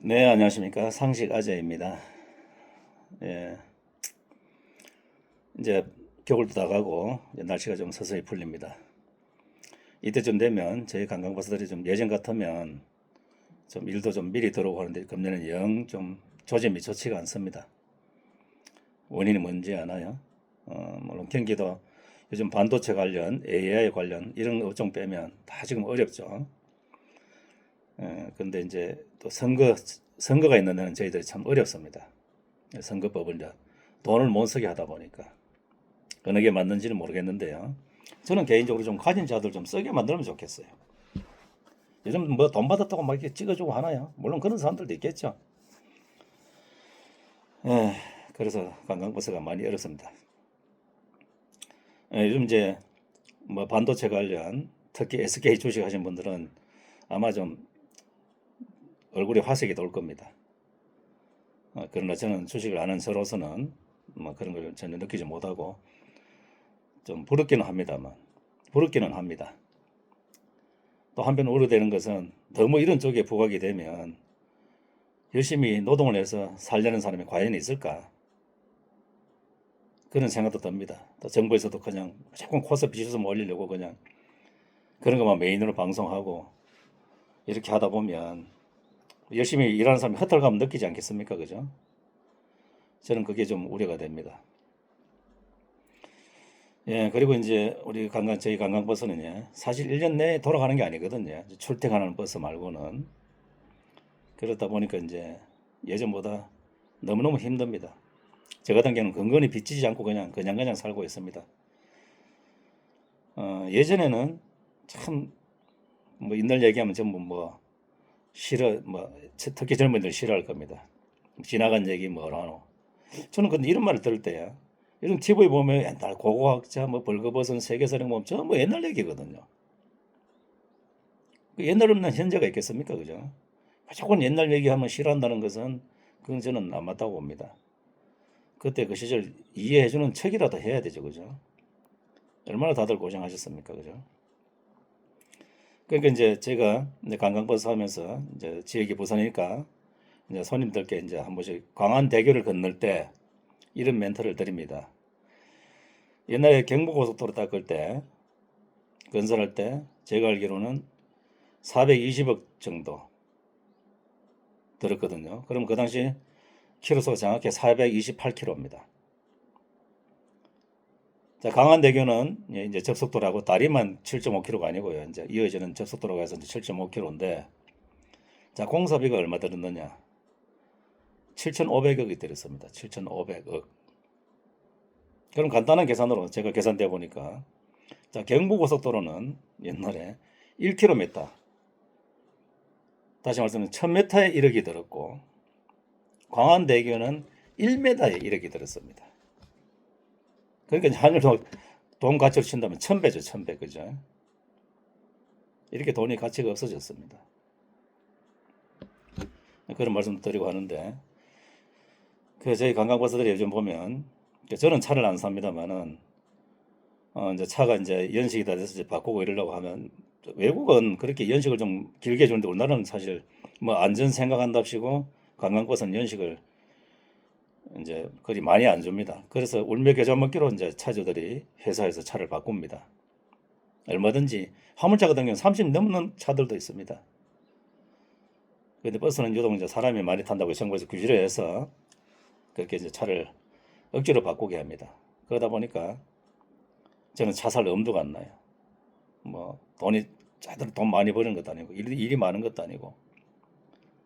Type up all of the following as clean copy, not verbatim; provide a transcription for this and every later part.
네, 안녕하십니까. 상식 아재입니다. 예, 이제 겨울도 다가고 이제 날씨가 좀 서서히 풀립니다. 이때쯤 되면 저희 관광버스들이 좀 예전 같으면 좀 일도 좀 미리 들어오고 하는데 금년은 영 좀 조짐이 좋지가 않습니다. 원인이 뭔지 아나요? 물론 경기도 요즘 반도체 관련, AI 관련 이런 업종 빼면 다 지금 어렵죠. 근데 이제 또 선거가 있는 데는 저희들이 참 어렵습니다. 선거법을 이제 돈을 못 쓰게 하다 보니까. 어느 게 맞는지는 모르겠는데요. 저는 개인적으로 좀 가진 자들 좀 쓰게 만들면 좋겠어요. 요즘 뭐 돈 받았다고 막 이렇게 찍어주고 하나요? 물론 그런 사람들도 있겠죠. 에, 그래서 관광버스가 많이 어렵습니다. 요즘 이제 뭐 반도체 관련 특히 SK 주식 하신 분들은 아마 좀 얼굴에 화색이 돌 겁니다. 그러나 저는 주식을 아는 저로서는 뭐 그런 걸 전혀 느끼지 못하고 좀 부럽기는 합니다만 부럽기는 합니다. 또 한편 우려되는 것은 너무 이런 쪽에 부각이 되면 열심히 노동을 해서 살려는 사람이 과연 있을까? 그런 생각도 듭니다. 또 정부에서도 그냥 자꾸 코스 비슈좀 올리려고 그냥 그런 것만 메인으로 방송하고 이렇게 하다 보면 열심히 일하는 사람이 허탈감 느끼지 않겠습니까? 그죠? 저는 그게 좀 우려가 됩니다. 예, 그리고 이제 저희 관광버스는요, 사실 1년 내에 돌아가는 게 아니거든요. 출퇴근하는 버스 말고는. 그렇다 보니까 이제 예전보다 너무너무 힘듭니다. 저 같은 경우는 근근히 빚지지 않고 그냥 살고 있습니다. 예전에는 참 뭐 옛날 얘기하면 전부 뭐 싫어 뭐 특히 젊은이들 싫어할 겁니다. 지나간 얘기 뭐라노. 저는 근데 이런 말을 들을 때야. 요즘 TV에 보면 옛날 고고학자 뭐 벌거벗은 세계사령 보면 전부 옛날 얘기거든요. 그 옛날 없는 현재가 있겠습니까, 그죠? 무조건 옛날 얘기하면 싫어한다는 것은 그건 저는 안 맞다고 봅니다. 그때 그 시절 이해해주는 척이라도 해야 되죠, 그죠? 얼마나 다들 고생하셨습니까, 그죠? 그러니까 이제 제가 이제 관광버스 하면서 이제 지역이 부산이니까 이제 손님들께 이제 한 번씩 광안대교를 건널 때 이런 멘트를 드립니다. 옛날에 경부고속도로 닦을 때 건설할 때 제가 알기로는 420억 정도 들었거든요. 그럼 그 당시 키로수가 정확히 428km입니다. 자, 강안대교는 이제 접속도로하고 다리만 7.5km가 아니고요. 이제 이어지는 접속도로가 해서 이제 7.5km인데, 자, 공사비가 얼마 들었느냐? 7,500억이 들었습니다. 7,500억. 그럼 간단한 계산으로 제가 계산돼 보니까, 자, 경부고속도로는 옛날에 1km, 다시 말씀드리면 1000m에 1억이 들었고, 광안대교는 1m에 1억이 들었습니다. 그러니까 환율로 돈 가치로 친다면 1000배죠, 1000배, 그죠? 이렇게 돈이 가치가 없어졌습니다. 그런 말씀도 드리고 하는데, 저희 관광버스들이 요즘 보면, 저는 차를 안 삽니다만은, 이제 차가 이제 연식이 다 돼서 이제 바꾸고 이러려고 하면, 외국은 그렇게 연식을 좀 길게 주는데 우리나라는 사실 뭐 안전 생각한답시고 관광버스는 연식을 이제 그리 많이 안 줍니다. 그래서 울며 겨자 먹기로 이제 차주들이 회사에서 차를 바꿉니다. 얼마든지 화물차 같은 경우는 30 넘는 차들도 있습니다. 근데 버스는 유독 이제 사람이 많이 탄다고 정부에서 규제를 해서 그렇게 이제 차를 억지로 바꾸게 합니다. 그러다 보니까 저는 차 살 엄두가 안 나요. 뭐 돈이 차들 돈 많이 버는 것도 아니고 일이 많은 것도 아니고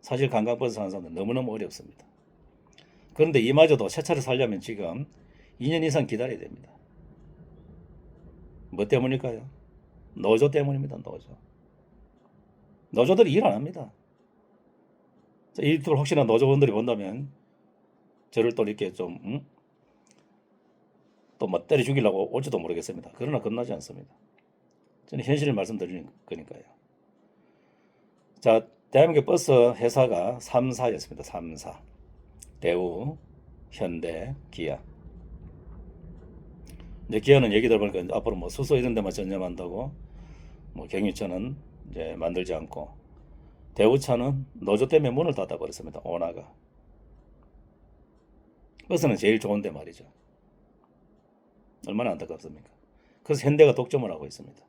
사실 관광버스 사는 사람들 너무너무 어렵습니다. 그런데 이마저도 새 차를 살려면 지금 2년 이상 기다려야 됩니다. 뭐 때문일까요? 노조 때문입니다. 노조. 노조들이 일 안 합니다. 이들 혹시나 노조원들이 본다면 저를 또 이렇게 좀 또뭐 때려 죽이려고 올지도 모르겠습니다. 그러나 겁나지 않습니다. 저는 현실을 말씀드리는 거니까요. 자, 대한민국 버스 회사가 3사였습니다. 3사. 대우, 현대, 기아. 이제 기아는 얘기 들어보니까 앞으로 뭐 수소 이런 데만 전념한다고 뭐 경유차는 이제 만들지 않고 대우차는 노조 때문에 문을 닫아버렸습니다. 오나가. 버스는 제일 좋은데 말이죠. 얼마나 안타깝습니까? 그래서 현대가 독점을 하고 있습니다.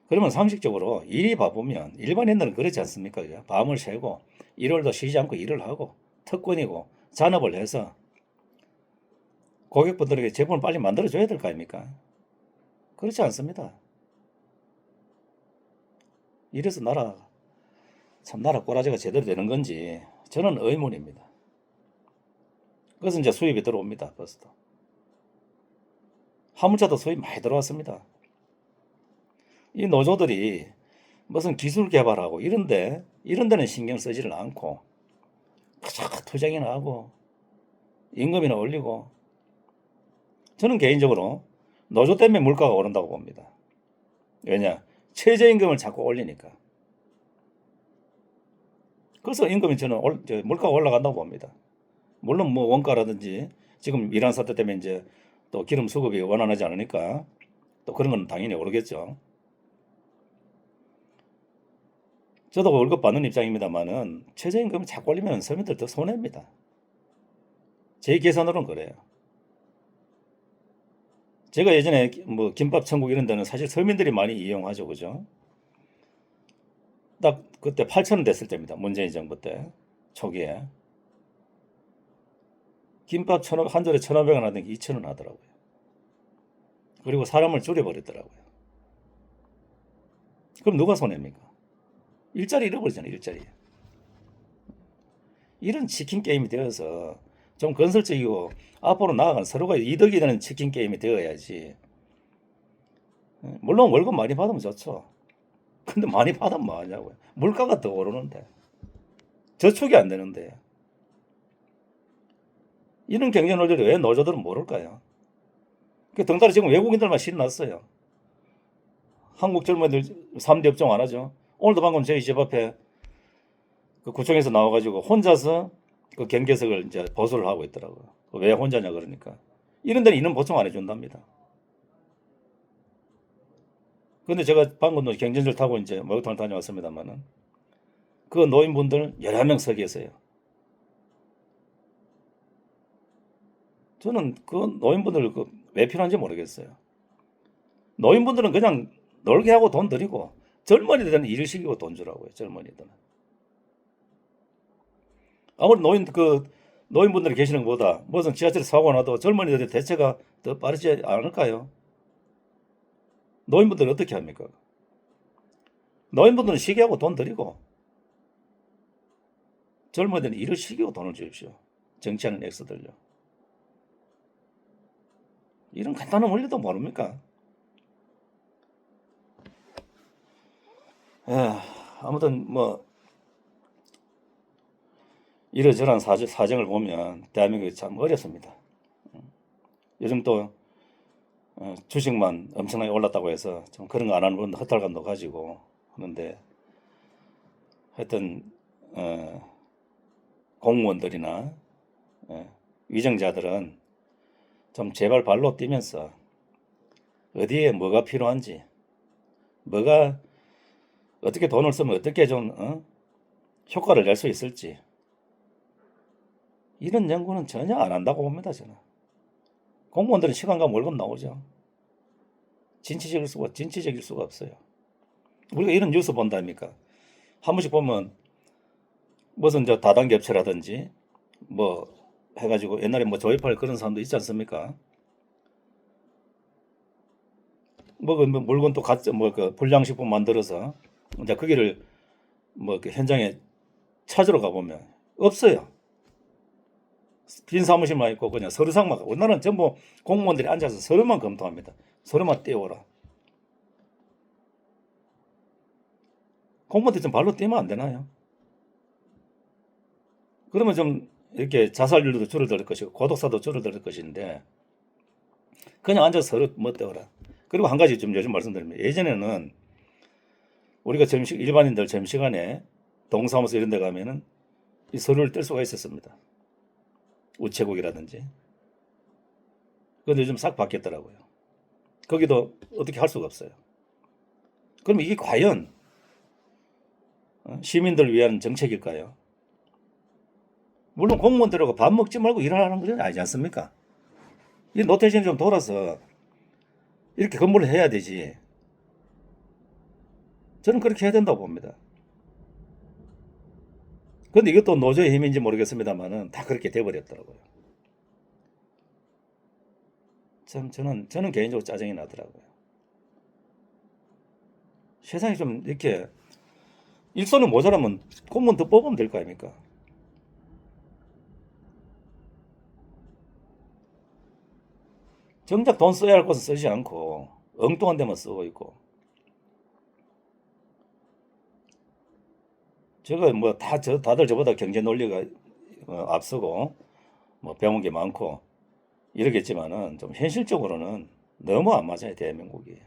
그러면 상식적으로 일이 바쁘면 일반인들은 그렇지 않습니까? 밤을 새고 일요일도 쉬지 않고 일을 하고 특권이고 잔업을 해서 고객분들에게 제품을 빨리 만들어줘야 될 거 아닙니까? 그렇지 않습니다. 이래서 나라 꼬라지가 제대로 되는 건지 저는 의문입니다. 그래서 이제 수입이 들어옵니다. 버스도. 화물차도 수입 많이 들어왔습니다. 이 노조들이 무슨 기술 개발하고 이런 데는 신경 쓰지를 않고 그저 투쟁이나 하고 임금이나 올리고 저는 개인적으로 노조 때문에 물가가 오른다고 봅니다. 왜냐? 최저임금을 자꾸 올리니까. 그래서 임금이 저는 물가가 올라간다고 봅니다. 물론 뭐 원가라든지 지금 이란 사태 때문에 이제 또 기름 수급이 원활하지 않으니까 또 그런 건 당연히 오르겠죠. 저도 월급 받는 입장입니다만은 최저임금을 자꾸 올리면 서민들 더 손해입니다. 제 계산으로는 그래요. 제가 예전에 뭐 김밥 천국 이런 데는 사실 서민들이 많이 이용하죠, 그죠? 딱 그때 8,000원 됐을 때입니다. 문재인 정부 때 초기에 김밥 한 줄에 1,500원 하던 게 2,000원 하더라고요. 그리고 사람을 줄여버리더라고요. 그럼 누가 손해입니까? 일자리 잃어버리잖아요, 일자리. 이런 치킨 게임이 되어서 좀 건설적이고 앞으로 나아가는 서로가 이득이 되는 치킨 게임이 되어야지. 물론 월급 많이 받으면 좋죠. 근데 많이 받으면 뭐 하냐고요. 물가가 더 오르는데. 저축이 안 되는데. 이런 경제 논리를 왜 노조들은 모를까요? 덩달아 지금 외국인들만 신났어요. 한국 젊은이들 3대 업종 안 하죠. 오늘도 방금 저희 집 앞에 그 구청에서 나와가지고 혼자서 그 경계석을 이제 보수를 하고 있더라고요. 왜 혼자냐 그러니까. 이런 데는 인원 보충 안 해준답니다. 근데 제가 방금 경전철 타고 이제 목욕탕을 다녀왔습니다만은 그 노인분들 11명 서 계세요. 저는 그 노인분들 왜 필요한지 모르겠어요. 노인분들은 그냥 놀게 하고 돈 드리고 젊은이들은 일을 시키고 돈 주라고요. 젊은이들은. 아무리 노인분들이 계시는 것보다 무슨 지하철에 사고 나도 젊은이들의 대처가 더 빠르지 않을까요? 노인분들은 어떻게 합니까? 노인분들은 쉬게 하고 돈 드리고 젊은이들은 일을 시키고 돈을 주십시오. 정치하는 엑스들요. 이런 간단한 원리도 모릅니까? 아무튼 뭐 이러저러한 사정을 보면 대한민국이 참 어렵습니다. 요즘 또 주식만 엄청나게 올랐다고 해서 좀 그런 거 안 하는 분도 허탈감도 가지고 하는데 하여튼 공무원들이나 위정자들은 좀 제발 발로 뛰면서 어디에 뭐가 필요한지 뭐가 어떻게 돈을 쓰면 어떻게 좀 효과를 낼 수 있을지 이런 연구는 전혀 안 한다고 봅니다. 저는. 공무원들은 시간 가면 월급 나오죠. 진취적일 수가 없어요. 우리가 이런 뉴스 본다니까. 한 번씩 보면 무슨 저 다단계 업체라든지 뭐 해가지고 옛날에 뭐 조립할 그런 사람도 있지 않습니까? 뭐 물건 또 뭐그 불량식품 만들어서 이제 거기를 그 현장에 찾으러 가보면 없어요. 빈 사무실만 있고 그냥 서류상만 우리나라는 전부 공무원들이 앉아서 서류만 검토합니다. 서류만 떼오라. 공무원들 좀 발로 뛰면 안 되나요? 그러면 좀 이렇게 자살률도 줄어들 것이고 고독사도 줄어들 것인데 그냥 앉아서 서류 뭐 떼오라. 그리고 한 가지 좀 요즘 말씀드립니다. 예전에는 우리가 일반인들 점심시간에 동사무소 이런 데 가면은 이 서류를 뗄 수가 있었습니다. 우체국이라든지. 그런데 요즘 싹 바뀌었더라고요. 거기도 어떻게 할 수가 없어요. 그럼 이게 과연 시민들을 위한 정책일까요? 물론 공무원들하고 밥 먹지 말고 일하라는 건 아니지 않습니까? 이 노태진이 좀 돌아서 이렇게 근무를 해야 되지. 저는 그렇게 해야 된다고 봅니다. 그런데 이것도 노조의 힘인지 모르겠습니다만은 다 그렇게 돼버렸더라고요. 참 저는 개인적으로 짜증이 나더라고요. 세상이 좀 이렇게 일손이 모자라면 공무원 더 뽑으면 될 거 아닙니까? 정작 돈 써야 할 곳은 쓰지 않고 엉뚱한 데만 쓰고 있고. 제가 뭐 다들 저보다 경제 논리가 앞서고 뭐 배운 게 많고 이러겠지만은 좀 현실적으로는 너무 안 맞아요, 대한민국이.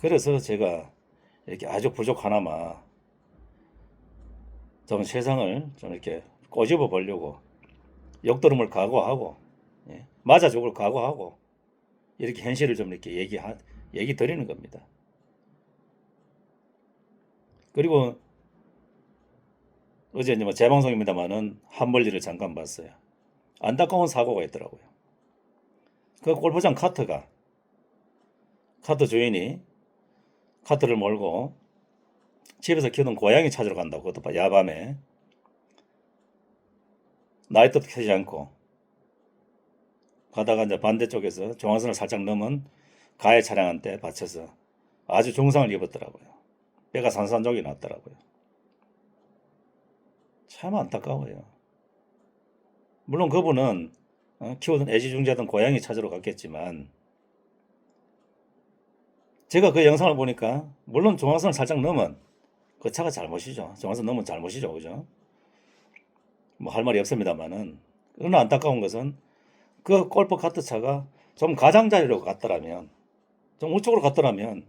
그래서 제가 이렇게 아주 부족하나마 좀 세상을 좀 이렇게 꼬집어 보려고 역도름을 각오하고, 예, 맞아 죽을 각오하고 이렇게 현실을 좀 이렇게 얘기 드리는 겁니다. 그리고 어제 이제 뭐 재방송입니다만은 한벌리를 잠깐 봤어요. 안타까운 사고가 있더라고요. 그 골프장 카트 주인이 카트를 몰고 집에서 키우는 고양이 찾으러 간다고, 그것도 야밤에 나이트도 켜지 않고 가다가 이제 반대쪽에서 중앙선을 살짝 넘은 가해 차량한테 받쳐서 아주 중상을 입었더라고요. 뼈가 산산조각이 났더라고요. 참 안타까워요. 물론 그분은 키우던 애지중지하던 고양이 찾으러 갔겠지만 제가 그 영상을 보니까 물론 중앙선을 살짝 넘은 그 차가 잘못이죠. 중앙선 넘은 잘못이죠. 그죠? 뭐 할 말이 없습니다만은, 그러나 안타까운 것은 그 골프 카트 차가 좀 가장자리로 갔더라면, 좀 우측으로 갔더라면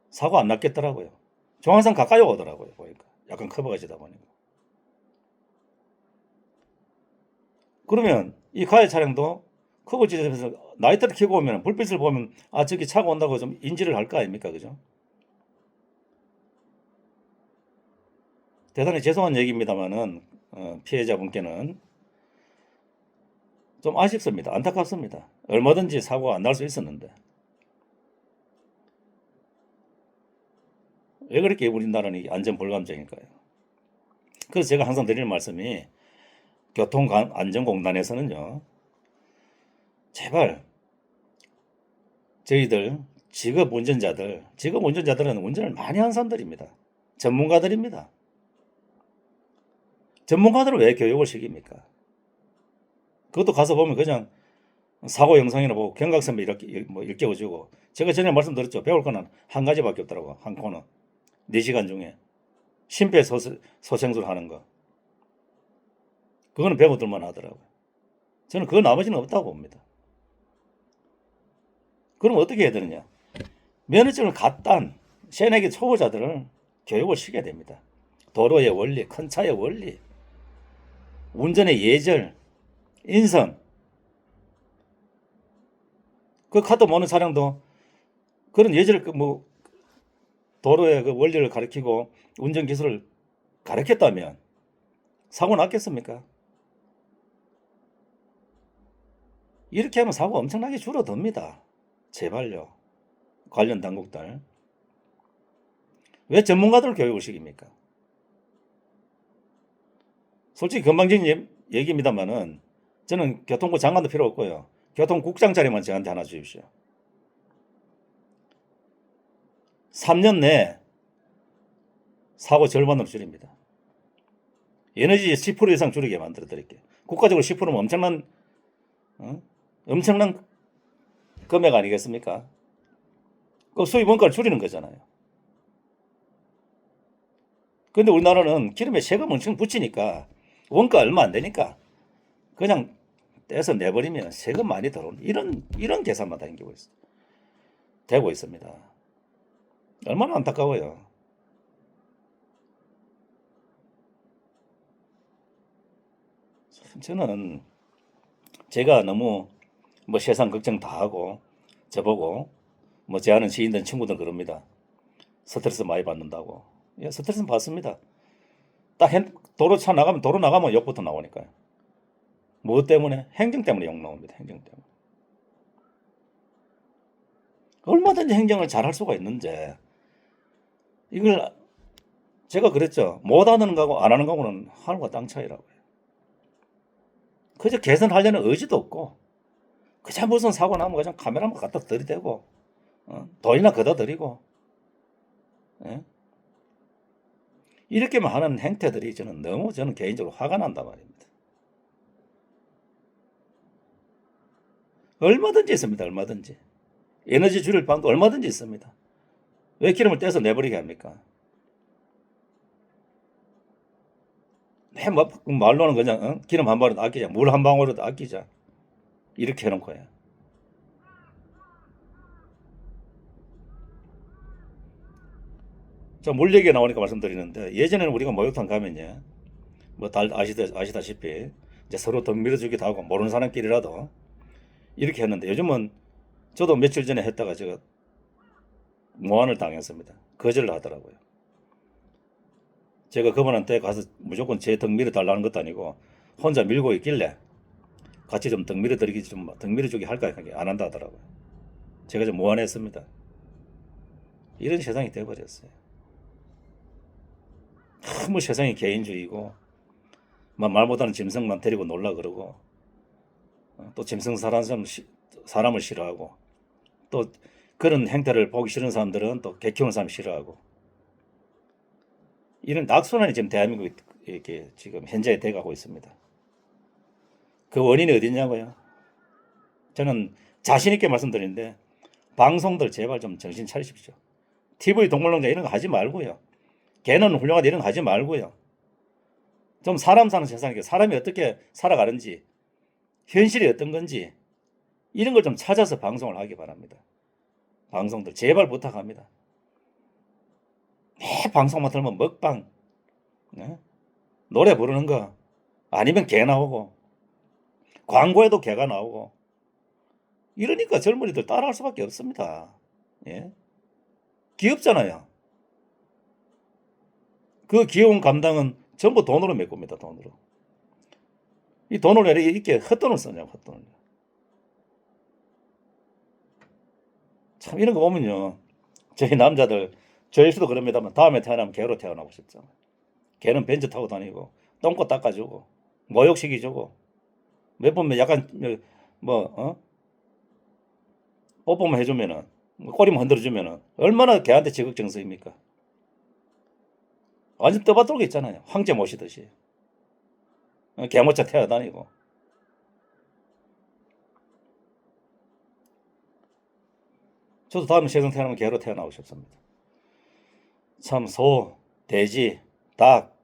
사고 안 났겠더라고요. 중앙선 가까이 오더라고요. 보니까 약간 커버가 지다 보니까. 그러면 이 가해 차량도 커버 지점에서 나이트를 켜고 오면 불빛을 보면 아 저기 차가 온다고 좀 인지를 할 거 아닙니까? 그죠? 대단히 죄송한 얘기입니다만은 피해자분께는 좀 아쉽습니다. 안타깝습니다. 얼마든지 사고가 안 날 수 있었는데 왜 그렇게 우리나라는 안전불감증일까요? 그래서 제가 항상 드리는 말씀이 교통안전공단에서는요, 제발 저희들 직업 운전자들은 운전을 많이 한 사람들입니다. 전문가들입니다. 전문가들을 왜 교육을 시킵니까? 그것도 가서 보면 그냥 사고 영상이나 보고 경각선배 이렇게 뭐 일깨워주고, 제가 전에 말씀드렸죠. 배울 거는 한 가지밖에 없더라고. 한 코너 4시간 중에 심폐소생술 하는 거, 그거는 배우들만 하더라고요. 저는 그 나머지는 없다고 봅니다. 그럼 어떻게 해야 되느냐? 면허증을 갓딴 새내기 초보자들을 교육을 시켜야 됩니다. 도로의 원리, 큰 차의 원리, 운전의 예절, 인성. 그 카드 모는 차량도 그런 예절, 뭐 도로의 그 원리를 가르치고 운전 기술을 가르쳤다면 사고 났겠습니까? 이렇게 하면 사고 엄청나게 줄어듭니다. 제발요. 관련 당국들. 왜 전문가들 교육을 시킵니까? 솔직히 건방진 얘기입니다만은 저는 교통부 장관도 필요 없고요. 교통국장 자리만 저한테 하나 주십시오. 3년 내에 사고 절반으로 줄입니다. 에너지 10% 이상 줄이게 만들어 드릴게요. 국가적으로 10%면 엄청난 금액 아니겠습니까? 그 수입 원가를 줄이는 거잖아요. 근데 우리나라는 기름에 세금 엄청 붙이니까 원가 얼마 안 되니까 그냥 떼서 내버리면 세금 많이 들어오는 이런 계산만 되고 있습니다. 얼마나 안타까워요. 저는 제가 너무 뭐 세상 걱정 다 하고 저보고 뭐 제 아는 지인들 친구들 그럽니다. 스트레스 많이 받는다고. 예, 스트레스는 받습니다. 딱 도로 나가면 욕부터 나오니까요. 뭐 때문에? 행정 때문에 욕 나옵니다. 행정 때문에. 얼마든지 행정을 잘할 수가 있는데 이걸 제가 그랬죠. 못하는 거하고 안 하는 거하고는 하늘과 땅 차이라고요. 그저 개선하려는 의지도 없고 그저 무슨 사고 나면 그냥 카메라만 갖다 들이대고 돈이나 걷어 들이고 예? 이렇게만 하는 행태들이 저는 개인적으로 화가 난단 말입니다. 얼마든지 있습니다. 얼마든지. 에너지 줄일 방도 얼마든지 있습니다. 왜 기름을 떼서 내버리게 합니까? 말로는 그냥 기름 한 방울이라도 아끼자. 물 한 방울이라도 아끼자. 이렇게 해놓고요. 자, 물 얘기가 나오니까 말씀드리는데 예전에는 우리가 목욕탕 가면요. 뭐 아시다시피 이제 서로 등 밀어주기도 하고 모르는 사람끼리라도 이렇게 했는데 요즘은 저도 며칠 전에 했다가 제가 모한을 당했습니다. 거절을 하더라고요. 제가 그분한테 가서 무조건 제 등 밀어달라는 것도 아니고 혼자 밀고 있길래 같이 좀 등 밀어드리기 좀 등 밀어주기 할까 안 한다 하더라고요. 제가 좀 무안했습니다. 이런 세상이 돼버렸어요. 너무 세상이 개인주의고 말 못하는 짐승만 데리고 놀라 그러고 또 짐승 사람을 싫어하고 또 그런 행태를 보기 싫은 사람들은 또 개 키우는 사람 싫어하고 이런 악순환이 지금 대한민국에 이렇게 지금 현재 돼가고 있습니다. 그 원인이 어디냐고요? 저는 자신 있게 말씀드리는데 방송들 제발 좀 정신 차리십시오. TV 동물농장 이런 거 하지 말고요. 개는 훌륭하다 이런 거 하지 말고요. 좀 사람 사는 세상에 사람이 어떻게 살아가는지 현실이 어떤 건지 이런 걸 좀 찾아서 방송을 하기 바랍니다. 방송들 제발 부탁합니다. 매 방송만 들으면 먹방, 네? 노래 부르는 거 아니면 개 나오고 광고에도 개가 나오고 이러니까 젊은이들 따라할 수밖에 없습니다. 예? 귀엽잖아요. 그 귀여운 감당은 전부 돈으로 메꿉니다. 돈으로. 이 돈을 왜 이렇게 헛돈을 쓰냐고 헛돈을. 참 이런 거 보면요. 저희 남자들 저희도 그럽니다만 다음에 태어나면 개로 태어나고 싶죠. 개는 벤츠 타고 다니고 똥꼬 닦아주고 모욕시키주고 몇 번 약간 뽀뽀만 해주면은 꼬리만 흔들어주면은 얼마나 개한테 지극정성입니까? 완전 떠받들고 있잖아요. 황제 모시듯이 개모차 태워다니고. 저도 다음에 세상 태어나면 개로 태어나고 싶습니다. 참 소, 돼지, 닭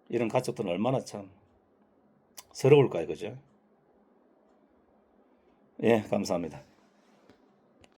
이런 가축들은 얼마나 참 서러울까요, 그죠? 예, 감사합니다.